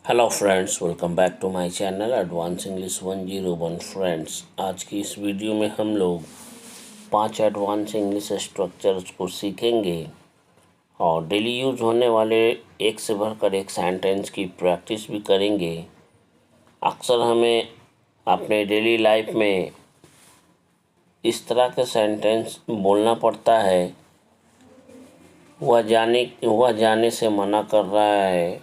Hello friends, welcome back to my channel advance English 101 friends. आज की इस video में हम लोग 5 एडवांस इंग्लिश स्ट्रक्चर्स को सीखेंगे और डेली यूज होने वाले एक से बढ़कर एक सेंटेंस की प्रैक्टिस भी करेंगे। अक्सर हमें अपने डेली लाइफ में इस तरह के सेंटेंस बोलना पड़ता है, वह जाने से मना कर रहा है,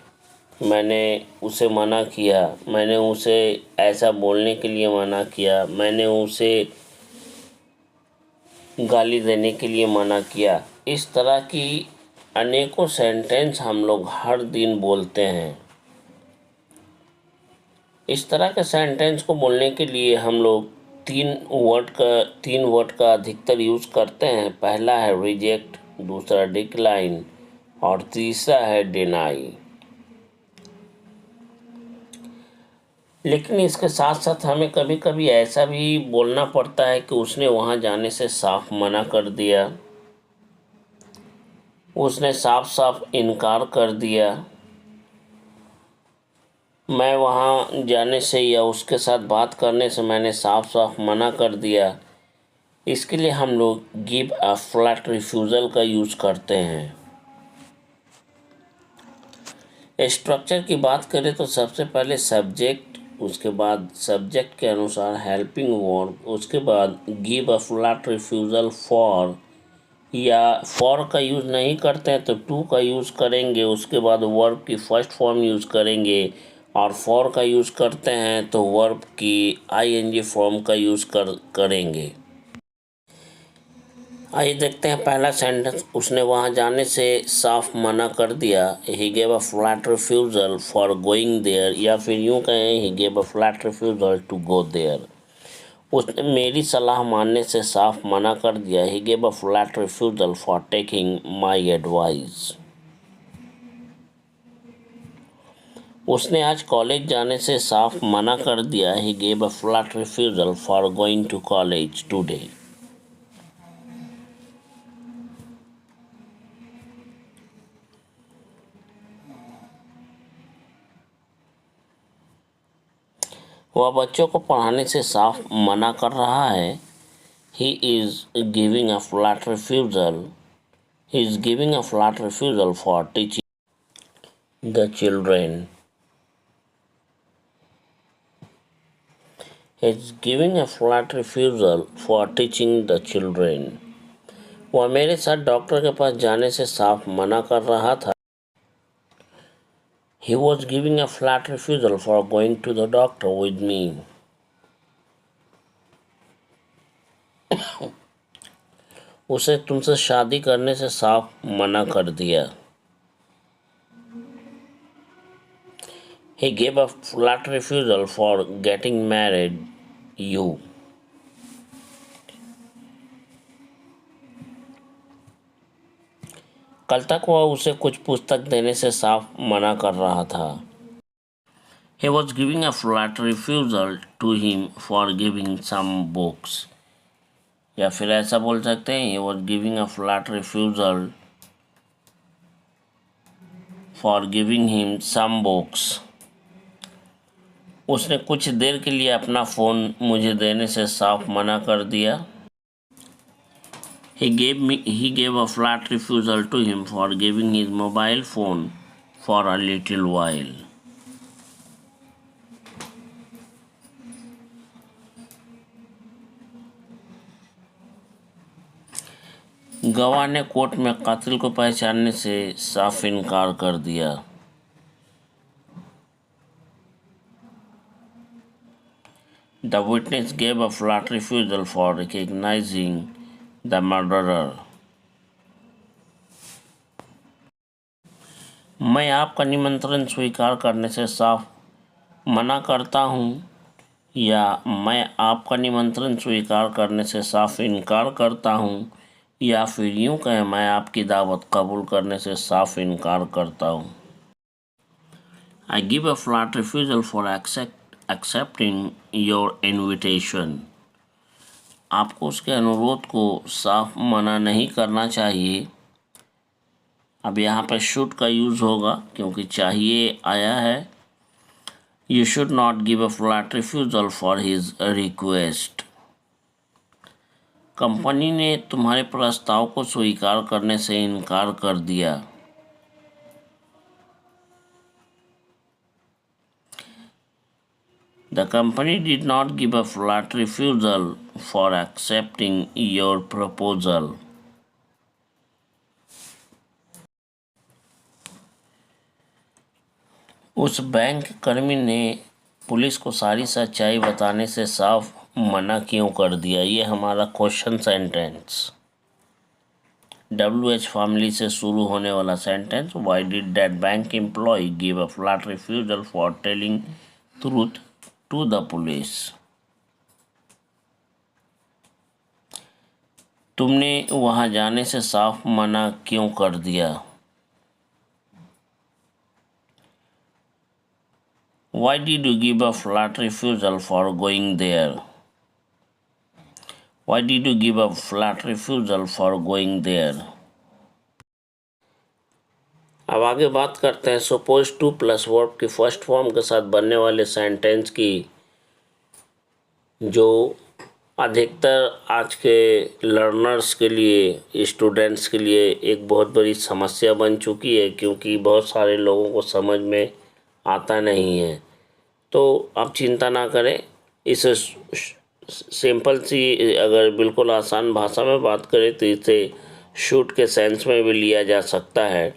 मैंने उसे मना किया, मैंने उसे ऐसा बोलने के लिए मना किया, मैंने उसे गाली देने के लिए मना किया। इस तरह की अनेकों सेंटेंस हम लोग हर दिन बोलते हैं। इस तरह के सेंटेंस को बोलने के लिए हम लोग तीन वर्ड का अधिकतर यूज़ करते हैं। पहला है रिजेक्ट, दूसरा डिक्लाइन और तीसरा है डिनाई। लेकिन इसके साथ साथ हमें कभी कभी ऐसा भी बोलना पड़ता है कि उसने वहाँ जाने से साफ मना कर दिया, उसने साफ साफ इनकार कर दिया, मैं वहाँ जाने से या उसके साथ बात करने से मैंने साफ साफ मना कर दिया। इसके लिए हम लोग गिव अ फ्लैट रिफ्यूज़ल का यूज़ करते हैं। स्ट्रक्चर की बात करें तो सबसे पहले सब्जेक्ट, उसके बाद सब्जेक्ट के अनुसार हेल्पिंग वर्ब, उसके बाद give a flat refusal for, या फॉर का यूज़ नहीं करते हैं तो टू का यूज़ करेंगे। उसके बाद वर्ब की फर्स्ट फॉर्म यूज़ करेंगे, और फॉर का यूज़ करते हैं तो वर्ब की आईएनजी फॉर्म का यूज़ करेंगे। आइए देखते हैं पहला सेंटेंस। उसने वहाँ जाने से साफ मना कर दिया। He gave a flat refusal for going there, या फिर यूँ कहें he gave a flat refusal to go there. उसने मेरी सलाह मानने से साफ मना कर दिया। He gave a flat refusal for taking my advice. उसने आज कॉलेज जाने से साफ मना कर दिया। He gave a flat refusal for going to college today. वह बच्चों को पढ़ाने से साफ मना कर रहा है। He is giving a flat refusal. He is giving a flat refusal for teaching the children. He is giving a flat refusal for teaching the children. वह मेरे साथ डॉक्टर के पास जाने से साफ मना कर रहा था। He was giving a flat refusal for going to the doctor with me. उसे तुमसे शादी करने से साफ मना कर दिया। He gave a flat refusal for getting married you. कल तक वह उसे कुछ पुस्तक देने से साफ मना कर रहा था। He was giving a flat refusal to him for giving some books. या फिर ऐसा बोल सकते हैं, He was giving a flat refusal for giving him some books. उसने कुछ देर के लिए अपना फ़ोन मुझे देने से साफ मना कर दिया। He gave a flat refusal to him for giving his mobile phone for a little while. गवाह ने कोर्ट में कातिल को पहचानने से साफ इनकार कर दिया। The witness gave a flat refusal for recognizing the murderer. मैं आपका निमंत्रण स्वीकार करने से साफ मना करता हूँ, या मैं आपका निमंत्रण स्वीकार करने से साफ इनकार करता हूँ, या फिर यूँ कहें मैं आपकी दावत कबूल करने से साफ इनकार करता हूँ। I give a flat refusal for accepting your invitation. आपको उसके अनुरोध को साफ मना नहीं करना चाहिए। अब यहाँ पर शुड का यूज़ होगा क्योंकि चाहिए आया है, You should not give a flat refusal for his request. Company ने तुम्हारे प्रस्ताव को स्वीकार करने से इनकार कर दिया. The company did not give a flat refusal for accepting your proposal. उस बैंक कर्मी ने पुलिस को सारी सच्चाई बताने से साफ मना क्यों कर दिया. ये हमारा क्वेश्चन सेंटेंस WH फैमिली से शुरू होने वाला sentence. Why did that bank employee give a flat refusal for telling truth to the police? तुमने वहां जाने से साफ मना क्यों कर दिया. Why did you give a flat refusal for going there? Why did you give a flat refusal for going there? अब आगे बात करते हैं सपोज टू प्लस वर्ब की फर्स्ट फॉर्म के साथ बनने वाले सेंटेंस की, जो अधिकतर आज के लर्नर्स के लिए, स्टूडेंट्स के लिए एक बहुत बड़ी समस्या बन चुकी है, क्योंकि बहुत सारे लोगों को समझ में आता नहीं है. तो आप चिंता ना करें, इसे सिंपल सी, अगर बिल्कुल आसान भाषा में बात करें तो इसे शूट के सेंस में भी लिया जा सकता है.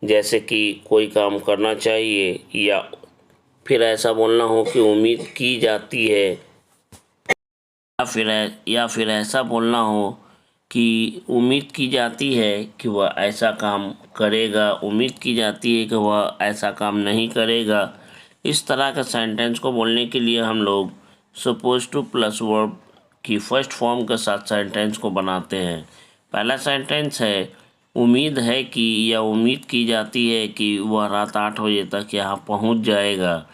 जैसे कि कोई काम करना चाहिए, या फिर ऐसा बोलना हो कि उम्मीद की जाती है, या फिर ऐसा बोलना हो कि उम्मीद की जाती है कि वह ऐसा काम करेगा, उम्मीद की जाती है कि वह ऐसा काम नहीं करेगा. इस तरह के सेंटेंस को बोलने के लिए हम लोग सपोज टू प्लस वर्ब की फर्स्ट फॉर्म के साथ सेंटेंस को बनाते हैं. पहला सेंटेंस है उम्मीद है कि, या उम्मीद की जाती है कि वह रात 8 बजे तक यहाँ पहुँच जाएगा.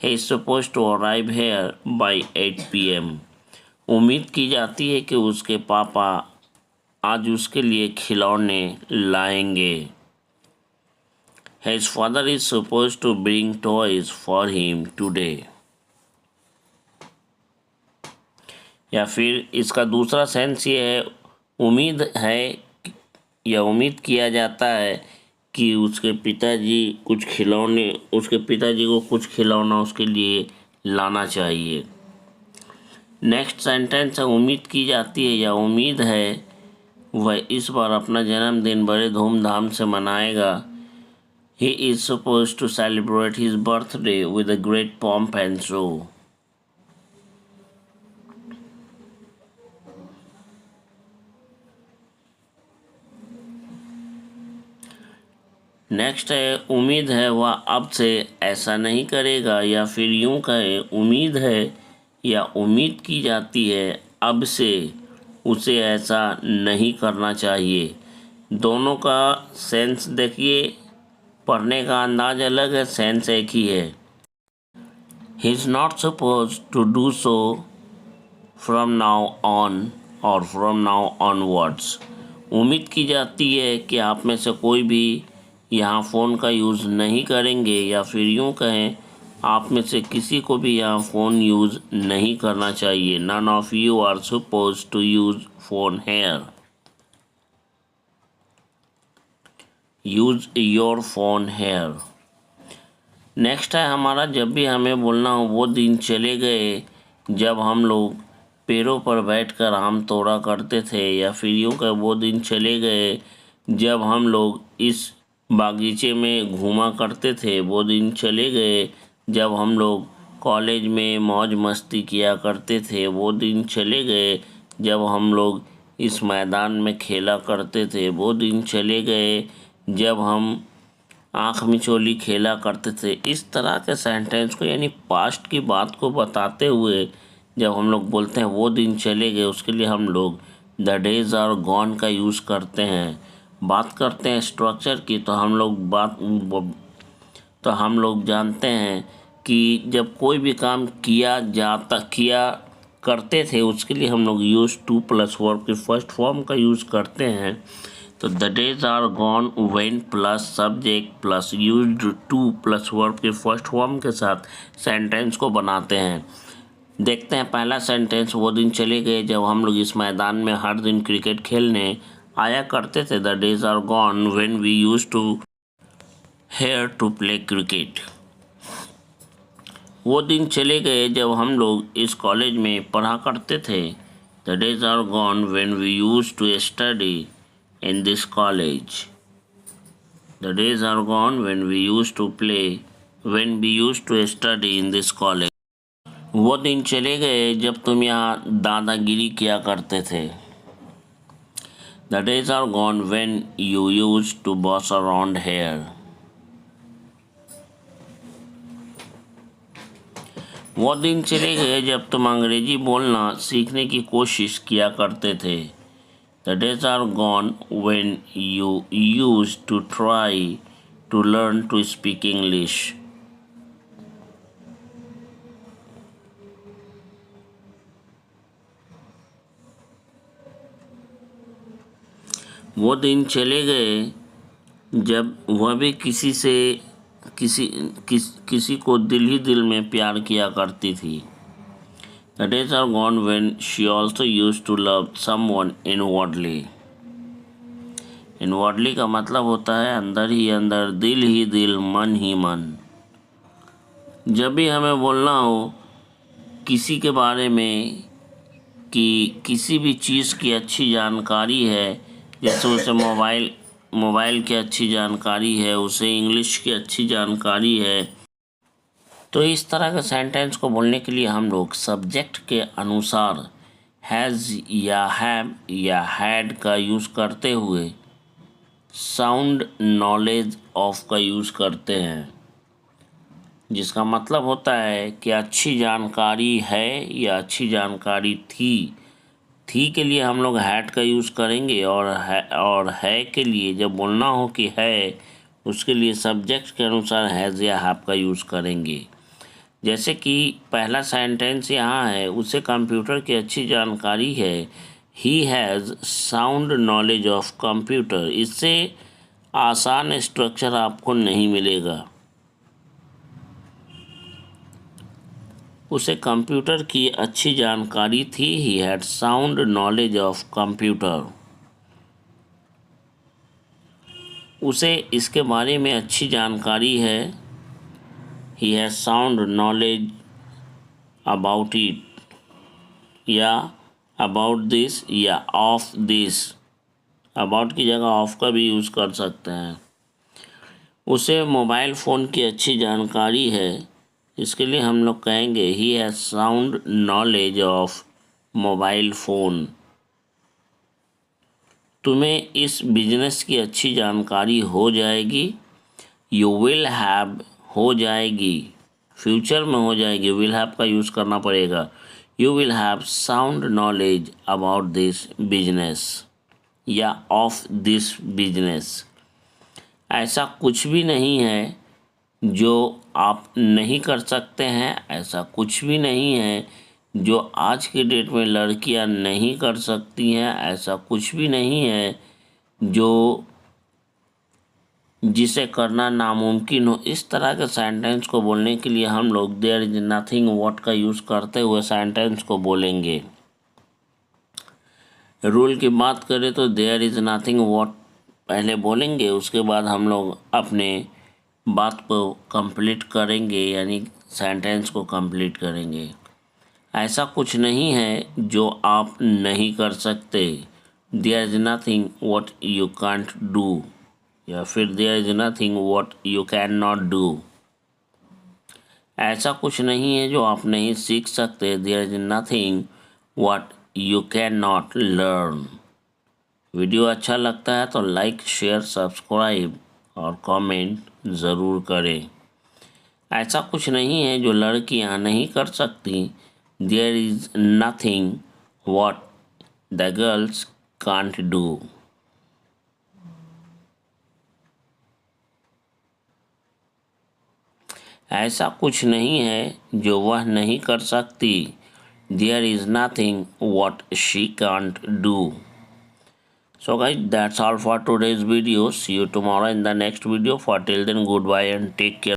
He is suppose to arrive here by 8 PM. उम्मीद की जाती है कि उसके पापा आज उसके लिए खिलौने लाएंगे. His father is supposed to bring toys for him today. या फिर इसका दूसरा सेंस ये है उम्मीद है या उम्मीद किया जाता है कि उसके पिताजी को कुछ खिलौना उसके लिए लाना चाहिए. नेक्स्ट सेंटेंस है उम्मीद की जाती है या उम्मीद है वह इस बार अपना जन्मदिन बड़े धूमधाम से मनाएगा. He is supposed to celebrate his birthday with a great pomp and show. Next है उम्मीद है वह अब से ऐसा नहीं करेगा, या फिर यूं कहे उम्मीद है या उम्मीद की जाती है अब से उसे ऐसा नहीं करना चाहिए. दोनों का सेंस देखिए, पढ़ने का अंदाज अलग है, सेंस एक ही है. He is not suppose to do so from now on और फ्रॉम नाउ ऑनवर्ड्स. उम्मीद की जाती है कि आप में से कोई भी यहाँ फ़ोन का यूज़ नहीं करेंगे, या फिर यूँ कहें आप में से किसी को भी यहाँ फ़ोन यूज़ नहीं करना चाहिए. None of you are suppose to use phone here. Use your phone here. Next है हमारा जब भी हमें बोलना हो वो दिन चले गए जब हम लोग पेड़ों पर बैठकर आम तोड़ा करते थे, या फिर यूँ कह वो दिन चले गए जब हम लोग इस बागीचे में घूमा करते थे. वो दिन चले गए जब हम लोग कॉलेज में मौज मस्ती किया करते थे. वो दिन चले गए जब हम लोग इस मैदान में खेला करते थे. वो दिन चले गए जब हम आँख मिचौली खेला करते थे. इस तरह के सेंटेंस को, यानी पास्ट की बात को बताते हुए जब हम लोग बोलते हैं वो दिन चले गए, उसके लिए हम लोग द डेज आर गॉन का यूज़ करते हैं. बात करते हैं स्ट्रक्चर की, तो हम लोग जानते हैं कि जब कोई भी काम किया करते थे उसके लिए हम लोग यूज़ टू प्लस वर्ब की फर्स्ट फॉर्म का यूज़ करते हैं. तो the days are gone when plus subject plus used to plus verb के फर्स्ट फॉर्म के साथ सेंटेंस को बनाते हैं। देखते हैं पहला सेंटेंस, वो दिन चले गए जब हम लोग इस मैदान में हर दिन क्रिकेट खेलने आया करते थे। The days are gone when we used to here to play cricket. वो दिन चले गए जब हम लोग इस कॉलेज में पढ़ा करते थे। The days are gone when we used to study in this college. The days are gone when we used to study in this college. वो दिन चले गए जब तुम यहाँ दादागिरी किया करते थे। The days are gone when you used to boss around here. वो दिन चले गए जब तुम अंग्रेजी बोलना सीखने की कोशिश किया करते थे। The days are gone when you used to try to learn to speak English. वो दिन चले गए जब वह भी किसी को दिल ही दिल में प्यार किया करती थी। The days are gone when she also used to love someone inwardly. Inwardly का मतलब होता है अंदर ही अंदर, दिल ही दिल, मन ही मन। जब भी हमें बोलना हो किसी के बारे में कि किसी भी चीज़ की अच्छी जानकारी है, जैसे उसे मोबाइल की अच्छी जानकारी है, उसे इंग्लिश की अच्छी जानकारी है, तो इस तरह के सेंटेंस को बोलने के लिए हम लोग सब्जेक्ट के अनुसार हैज़ या हैव या हैड का यूज़ करते हुए साउंड नॉलेज ऑफ का यूज़ करते हैं, जिसका मतलब होता है कि अच्छी जानकारी है या अच्छी जानकारी थी के लिए हम लोग हैड का यूज़ करेंगे, और है के लिए जब बोलना हो कि है, उसके लिए सब्जेक्ट के अनुसार हैज़ या हैव का यूज़ करेंगे। जैसे कि पहला सेंटेंस यहाँ है, उसे कंप्यूटर की अच्छी जानकारी है। He has sound knowledge of computer. इससे आसान स्ट्रक्चर आपको नहीं मिलेगा। उसे कंप्यूटर की अच्छी जानकारी थी। He had sound knowledge of computer. उसे इसके बारे में अच्छी जानकारी है। He has sound knowledge about it, या about this या of this। about की जगह of का भी यूज़ कर सकते हैं। उसे मोबाइल फ़ोन की अच्छी जानकारी है, इसके लिए हम लोग कहेंगे he has sound knowledge of mobile phone. तुम्हें इस बिजनेस की अच्छी जानकारी हो जाएगी। You will have हो जाएगी, फ्यूचर में हो जाएगी, विल हैव का यूज़ करना पड़ेगा। You will have sound knowledge about this business या ऑफ दिस बिजनेस। ऐसा कुछ भी नहीं है जो आप नहीं कर सकते हैं, ऐसा कुछ भी नहीं है जो आज के डेट में लड़कियां नहीं कर सकती हैं, ऐसा कुछ भी नहीं है जो जिसे करना नामुमकिन हो। इस तरह के सेंटेंस को बोलने के लिए हम लोग देयर इज नथिंग व्हाट का यूज़ करते हुए सेंटेंस को बोलेंगे। रूल की बात करें तो देयर इज नथिंग व्हाट पहले बोलेंगे, उसके बाद हम लोग अपने बात को कंप्लीट करेंगे, यानी सेंटेंस को कंप्लीट करेंगे। ऐसा कुछ नहीं है जो आप नहीं कर सकते। There is nothing what you can't do, या फिर there is nothing what you can not do. ऐसा कुछ नहीं है जो आप नहीं सीख सकते। There is nothing what you can not learn. Video अच्छा लगता है तो लाइक, शेयर, सब्सक्राइब और कमेंट ज़रूर करें। ऐसा कुछ नहीं है जो लड़कियां नहीं कर सकती। There is nothing what the girls can't do. ऐसा कुछ नहीं है जो वह नहीं कर सकती। There is nothing what she can't do. So guys, that's all for today's video. See you tomorrow in the next video. For till then, goodbye and take care.